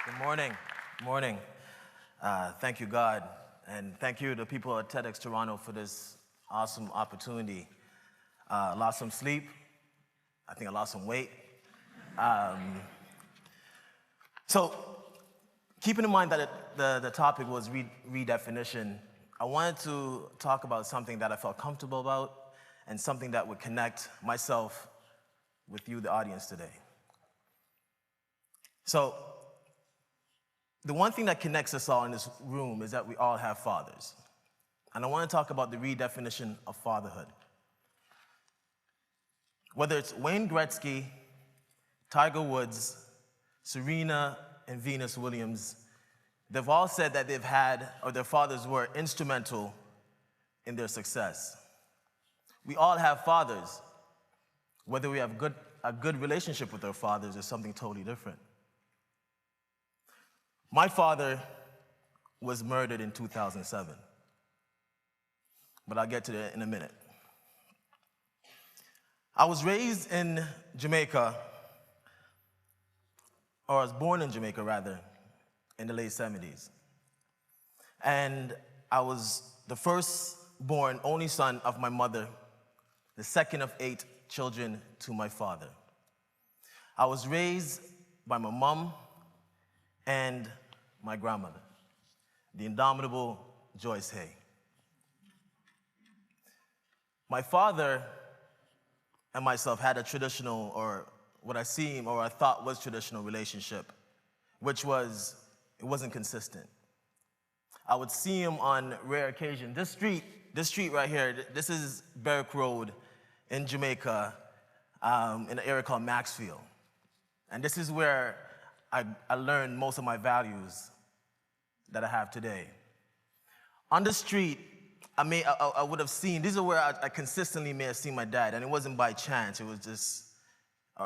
Good morning. Good morning. Thank you, God, and thank you to people at TEDxToronto for this awesome opportunity. Lost some sleep. I think I lost some weight. So, keeping in mind that the topic was redefinition, I wanted to talk about something that I felt comfortable about and something that would connect myself with you, the audience, today. So, the one thing that connects us all in this room is that we all have fathers. And I want to talk about the redefinition of fatherhood. Whether it's Wayne Gretzky, Tiger Woods, Serena and Venus Williams, they've all said that they've had, or their fathers were instrumental in their success. We all have fathers. Whether we have a good relationship with our fathers is something totally different. My father was murdered in 2007, but I'll get to that in a minute. I was raised in Jamaica, or I was born in Jamaica, rather, in the late 70s. And I was the firstborn, only son of my mother, the second of 8 children to my father. I was raised by my mom and my grandmother, the indomitable Joyce Hay. My father and myself had a traditional, or what I seem or I thought was traditional relationship, which was, it wasn't consistent. I would see him on rare occasions. This street right here, this is Burke Road in Jamaica, in an area called Maxfield. And this is where I learned most of my values that I have today. On the street, I would have seen, these are where I consistently may have seen my dad, and it wasn't by chance, it was just,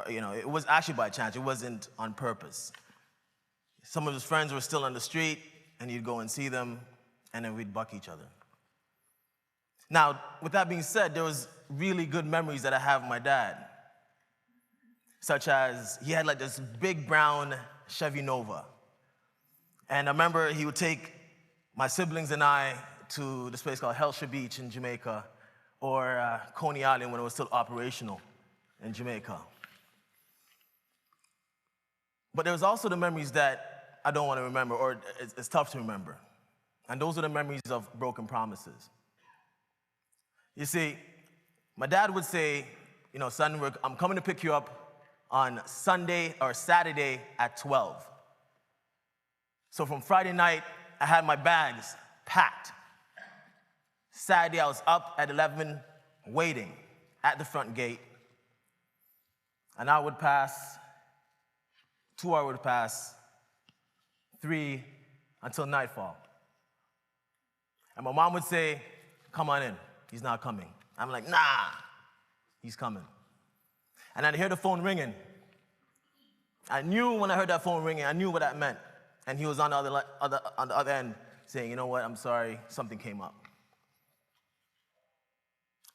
it was actually by chance, it wasn't on purpose. Some of his friends were still on the street, and he'd go and see them, and then we'd buck each other. Now, with that being said, there was really good memories that I have of my dad, such as he had like this big brown Chevy Nova. And I remember he would take my siblings and I to this place called Hellshire Beach in Jamaica, or Coney Island when it was still operational in Jamaica. But there was also the memories that I don't want to remember, or it's tough to remember. And those are the memories of broken promises. You see, my dad would say, son, I'm coming to pick you up on Sunday or Saturday at 12. So from Friday night, I had my bags packed. Saturday, I was up at 11 waiting at the front gate. An hour would pass, 2 hours would pass, 3 until nightfall. And my mom would say, come on in, he's not coming. I'm like, nah, he's coming. And I'd hear the phone ringing. I knew when I heard that phone ringing, I knew what that meant. And he was on the other end saying, you know what, I'm sorry, something came up.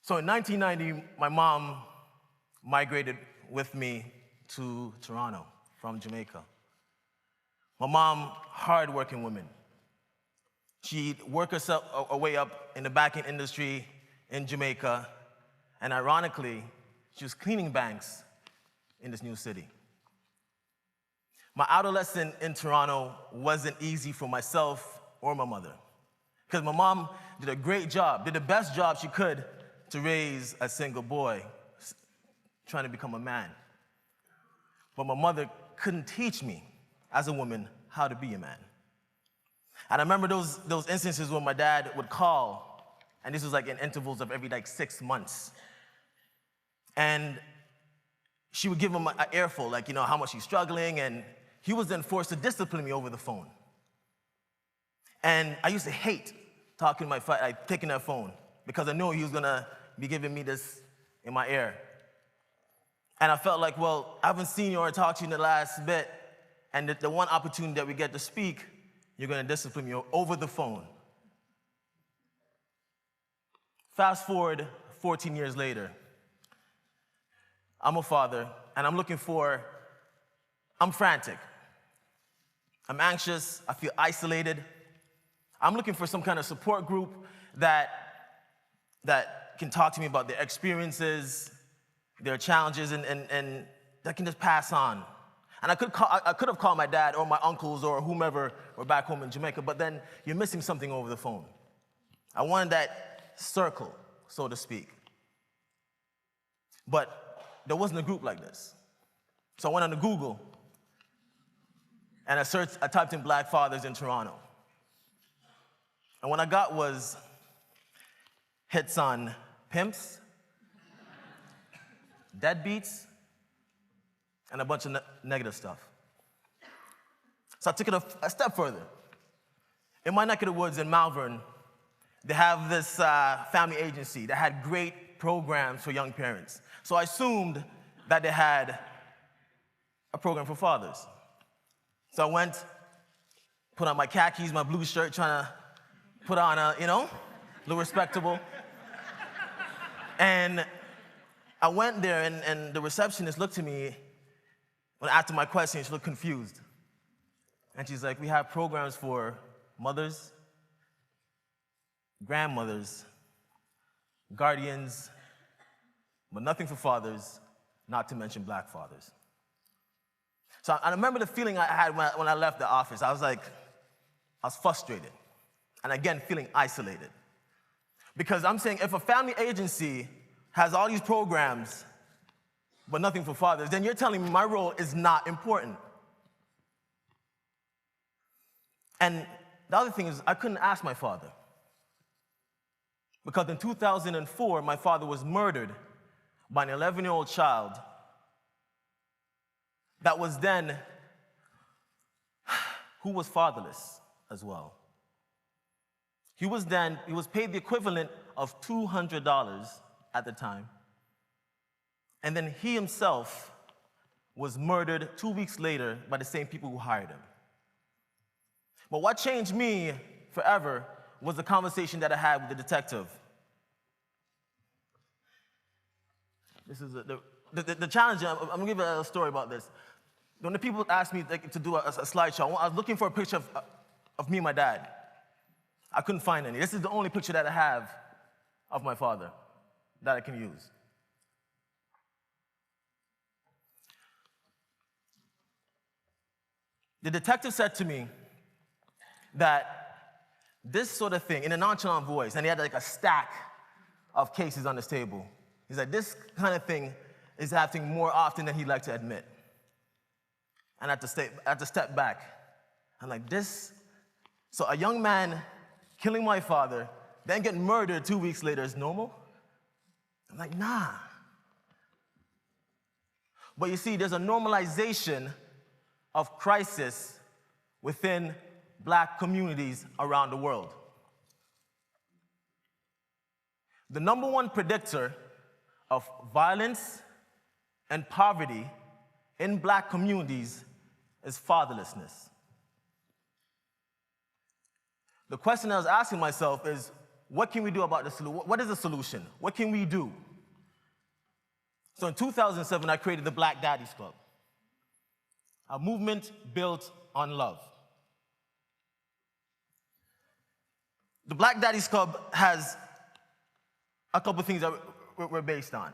So in 1990, my mom migrated with me to Toronto from Jamaica. My mom, hard-working woman. She'd work herself her way up in the banking industry in Jamaica, and ironically, she was cleaning banks in this new city. My adolescence in Toronto wasn't easy for myself or my mother, because my mom did a great job, did the best job she could to raise a single boy trying to become a man. But my mother couldn't teach me, as a woman, how to be a man. And I remember those instances when my dad would call, and this was like in intervals of every 6 months. And she would give him an earful, how much he's struggling, and he was then forced to discipline me over the phone. And I used to hate taking that phone, because I knew he was gonna be giving me this in my ear. And I felt like, well, I haven't seen you or talked to you in the last bit, and the one opportunity that we get to speak, you're gonna discipline me over the phone. Fast forward 14 years later, I'm a father, and I'm frantic. I'm anxious, I feel isolated. I'm looking for some kind of support group that can talk to me about their experiences, their challenges, and that can just pass on. And I could have called my dad or my uncles or whomever were back home in Jamaica, but then you're missing something over the phone. I wanted that circle, so to speak. But there wasn't a group like this. So I went on to Google, and I typed in Black fathers in Toronto. And what I got was hits on pimps, deadbeats, and a bunch of negative stuff. So I took it a step further. In my neck of the woods in Malvern, they have this family agency that had great programs for young parents. So I assumed that they had a program for fathers. So I went, put on my khakis, my blue shirt, trying to put on a little respectable. And I went there, and the receptionist looked at me when after my question. She looked confused. And she's like, we have programs for mothers, grandmothers, guardians, but nothing for fathers, not to mention Black fathers. So I remember the feeling I had when I left the office. I was frustrated, and again, feeling isolated. Because I'm saying, if a family agency has all these programs, but nothing for fathers, then you're telling me my role is not important. And the other thing is, I couldn't ask my father. Because in 2004, my father was murdered by an 11-year-old child that was then, who was fatherless as well. He was paid the equivalent of $200 at the time. And then he himself was murdered 2 weeks later by the same people who hired him. But what changed me forever was the conversation that I had with the detective. This is the challenge. I'm going to give you a story about this. When the people asked me to do a slideshow, I was looking for a picture of me and my dad. I couldn't find any. This is the only picture that I have of my father that I can use. The detective said to me that this sort of thing, in a nonchalant voice, and he had like a stack of cases on his table. He's like, this kind of thing is happening more often than he'd like to admit. And I had to step back. I'm like, this? So a young man killing my father, then getting murdered 2 weeks later is normal? I'm like, nah. But you see, there's a normalization of crisis within Black communities around the world. The number one predictor of violence and poverty in Black communities is fatherlessness. The question I was asking myself is, what can we do about the solution? What is the solution? What can we do? So in 2007, I created the Black Daddies Club, a movement built on love. The Black Daddies Club has a couple things that we're based on.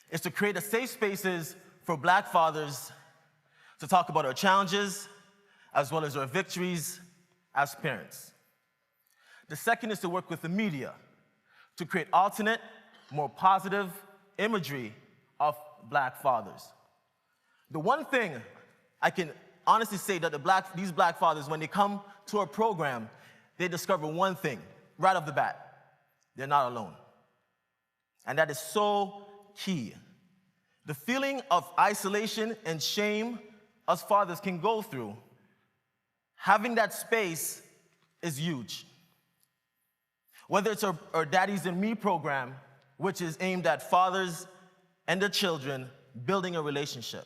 It's to create a safe spaces for Black fathers to talk about our challenges as well as our victories as parents. The second is to work with the media to create alternate, more positive imagery of Black fathers. The one thing I can honestly say that these Black fathers, when they come to our program, they discover one thing right off the bat: they're not alone. And that is so key. The feeling of isolation and shame us fathers can go through, having that space is huge. Whether it's our Daddies and Me program, which is aimed at fathers and their children building a relationship.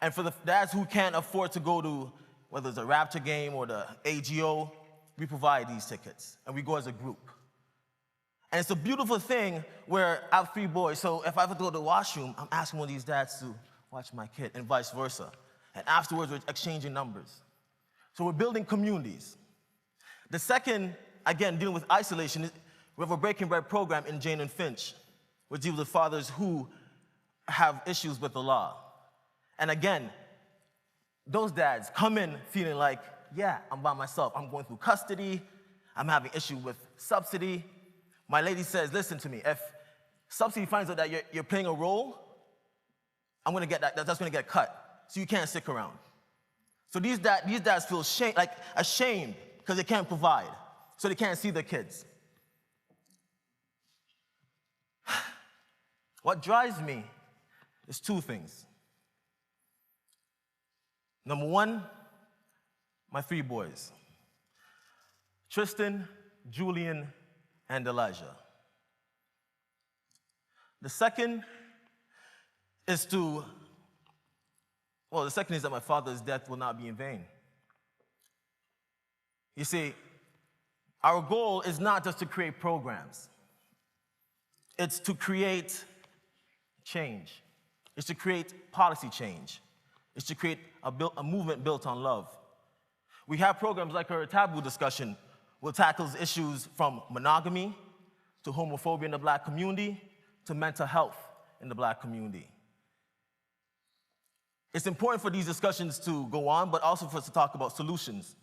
And for the dads who can't afford to go to, whether it's a Raptor game or the AGO, we provide these tickets, and we go as a group. And it's a beautiful thing where I have 3 boys, so if I have to go to the washroom, I'm asking one of these dads to watch my kid, and vice versa. And afterwards, we're exchanging numbers. So we're building communities. The second, again, dealing with isolation, we have a Breaking Bread program in Jane and Finch, which deals with fathers who have issues with the law. And again, those dads come in feeling like, yeah, I'm by myself. I'm going through custody. I'm having issue with subsidy. My lady says, listen to me, if subsidy finds out that you're playing a role, I'm gonna get that's gonna get cut. So you can't stick around. So these dads feel ashamed because they can't provide. So they can't see their kids. What drives me is two things. Number one, my three boys, Tristan, Julian, and Elijah. The second is that my father's death will not be in vain. You see, our goal is not just to create programs. It's to create change. It's to create policy change. It's to create a movement built on love. We have programs like our taboo discussion, which tackles issues from monogamy to homophobia in the Black community to mental health in the Black community. It's important for these discussions to go on, but also for us to talk about solutions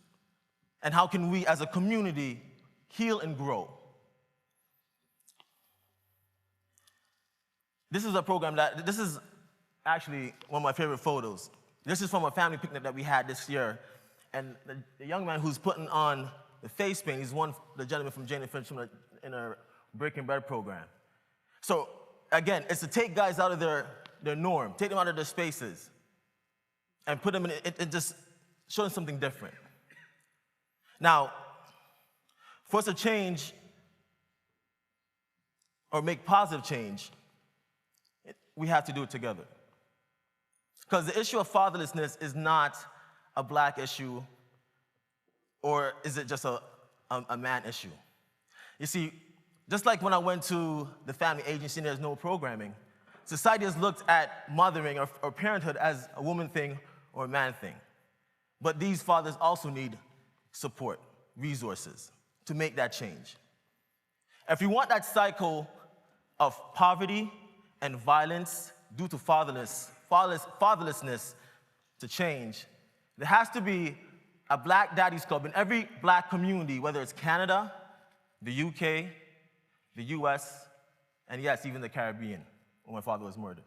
and how can we as a community heal and grow. This is a program this is actually one of my favorite photos. This is from a family picnic that we had this year. And the young man who's putting on the face paint, he's the gentleman from Jane and Finch in our Breaking Bread program. So again, it's to take guys out of their norm, take them out of their spaces, and put them in it just show them something different. Now, for us to change or make positive change, we have to do it together. Because the issue of fatherlessness is not a Black issue, or is it just a man issue? You see, just like when I went to the family agency and there's no programming, society has looked at mothering or parenthood as a woman thing or a man thing. But these fathers also need support, resources to make that change. If we want that cycle of poverty and violence due to fatherlessness to change, there has to be a Black Daddies Club in every Black community, whether it's Canada, the UK, the US, and yes, even the Caribbean, where my father was murdered.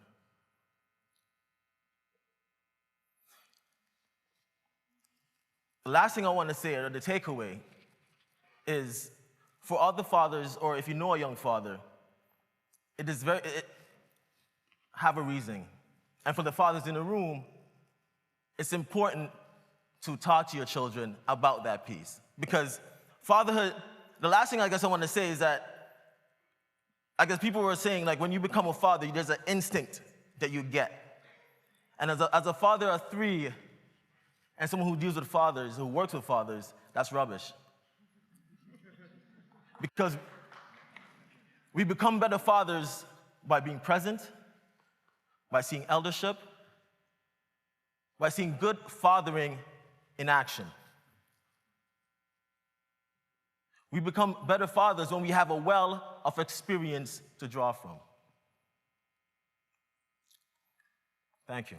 The last thing I want to say, or the takeaway, is for other fathers, or if you know a young father, have a reason. And for the fathers in the room, it's important to talk to your children about that piece. Because fatherhood, the last thing I guess I want to say is that, I guess people were saying, like, when you become a father, there's an instinct that you get. And as a father of three, and someone who deals with fathers, who works with fathers, that's rubbish. Because we become better fathers by being present, by seeing eldership, by seeing good fathering in action. We become better fathers when we have a well of experience to draw from. Thank you.